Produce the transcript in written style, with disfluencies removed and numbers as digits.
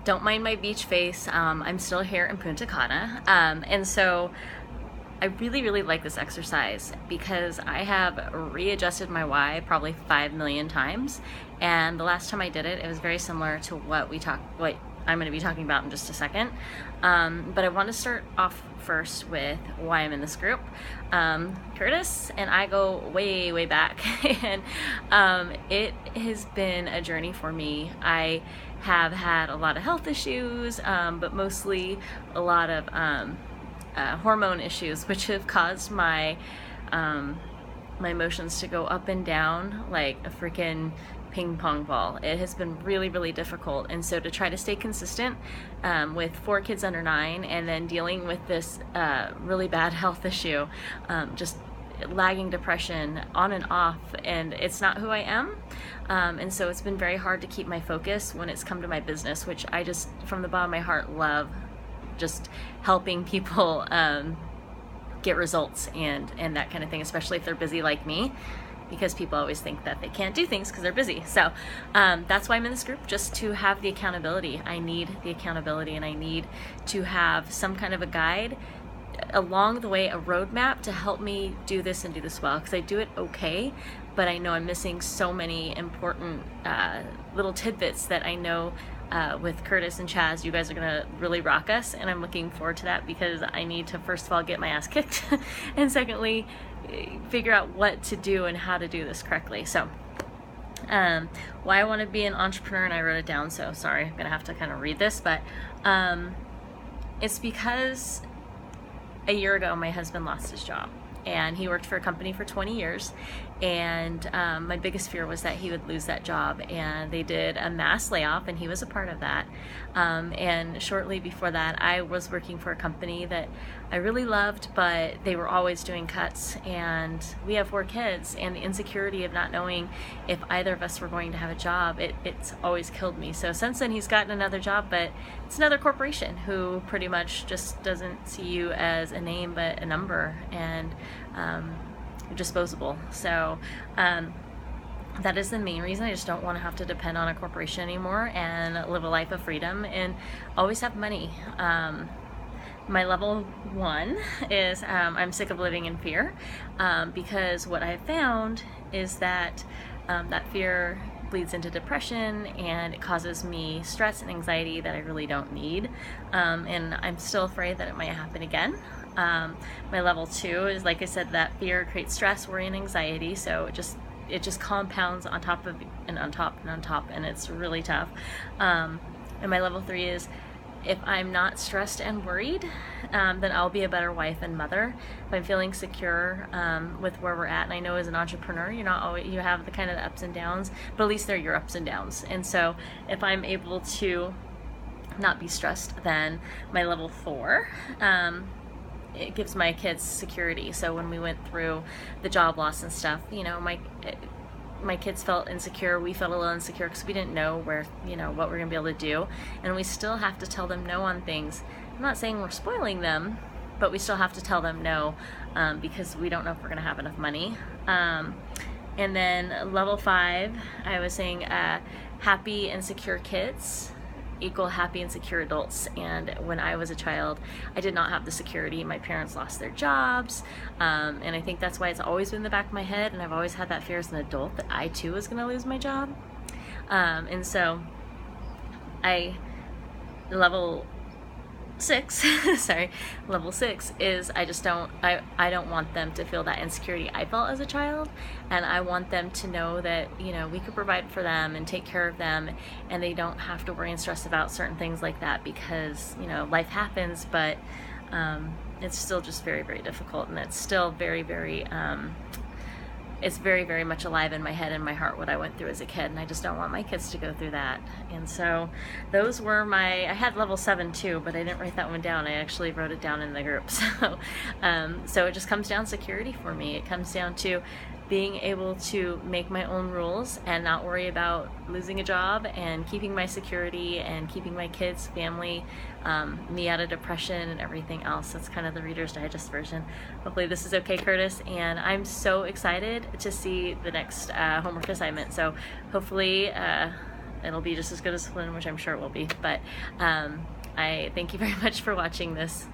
Don't mind my beach face. I'm still here in Punta Cana. And so I really, really like this exercise because I have readjusted my why probably 5 million times. And the last time I did it, it was very similar to what I'm going to be talking about in just a second. But I want to start off first with why I'm in this group. Curtis and I go way, way back, and it has been a journey for me. I have had a lot of health issues, but mostly a lot of hormone issues, which have caused my emotions to go up and down like a freaking ping pong ball. It has been really, really difficult. And so to try to stay consistent with 4 kids under 9 and then dealing with this really bad health issue, just lagging depression on and off, and it's not who I am. And so it's been very hard to keep my focus when it's come to my business, which I just, from the bottom of my heart, love just helping people get results and that kind of thing, especially if they're busy like me, because people always think that they can't do things because they're busy. So that's why I'm in this group, just to have the accountability. I need the accountability, and I need to have some kind of a guide along the way, a roadmap to help me do this and do this well, because I do it okay, but I know I'm missing so many important little tidbits that I know with Curtis and Chaz, you guys are gonna really rock us, and I'm looking forward to that because I need to, first of all, get my ass kicked and secondly, figure out what to do and how to do this correctly. So why I want to be an entrepreneur, and I wrote it down, so sorry, I'm gonna have to kind of read this, but it's because a year ago my husband lost his job, and he worked for a company for 20 years, and my biggest fear was that he would lose that job, and they did a mass layoff, and he was a part of that. And shortly before that, I was working for a company that I really loved, but they were always doing cuts, and we have 4 kids, and the insecurity of not knowing if either of us were going to have a job, it's always killed me. So since then, he's gotten another job, but it's another corporation who pretty much just doesn't see you as a name but a number, and disposable. So that is the main reason. I just don't want to have to depend on a corporation anymore and live a life of freedom and always have money. My level 1 is I'm sick of living in fear, because what I have found is that that fear bleeds into depression, and it causes me stress and anxiety that I really don't need, and I'm still afraid that it might happen again. My level 2 is, like I said, that fear creates stress, worry, and anxiety, so it just compounds on top of and on top and on top, and it's really tough. And my level 3 is, if I'm not stressed and worried, then I'll be a better wife and mother. If I'm feeling secure with where we're at, and I know as an entrepreneur, you're not always, you have the kind of the ups and downs, but at least they're your ups and downs. And so if I'm able to not be stressed, then my level 4, it gives my kids security. So when we went through the job loss and stuff, you know, my kids felt insecure. We felt a little insecure because we didn't know where, you know, what we're gonna be able to do, and we still have to tell them no on things. I'm not saying we're spoiling them, but we still have to tell them no, because we don't know if we're gonna have enough money. And then level 5, I was saying happy and secure kids equal happy and secure adults. And when I was a child, I did not have the security. My parents lost their jobs, and I think that's why it's always been in the back of my head, and I've always had that fear as an adult that I too was going to lose my job. And so level 6 sorry, level 6 is I don't want them to feel that insecurity I felt as a child, and I want them to know that, you know, we could provide for them and take care of them, and they don't have to worry and stress about certain things like that, because, you know, life happens, but it's still just very, very difficult, and it's still very, very it's very, very much alive in my head and my heart what I went through as a kid, and I just don't want my kids to go through that. And so those were I had level 7 too, but I didn't write that one down. I actually wrote it down in the group. So it just comes down to security for me. It comes down to being able to make my own rules and not worry about losing a job, and keeping my security and keeping my kids, family, me out of depression and everything else. That's kind of the Reader's Digest version. Hopefully this is okay, Curtis, and I'm so excited to see the next homework assignment. So hopefully it'll be just as good as discipline, which I'm sure it will be. But I thank you very much for watching this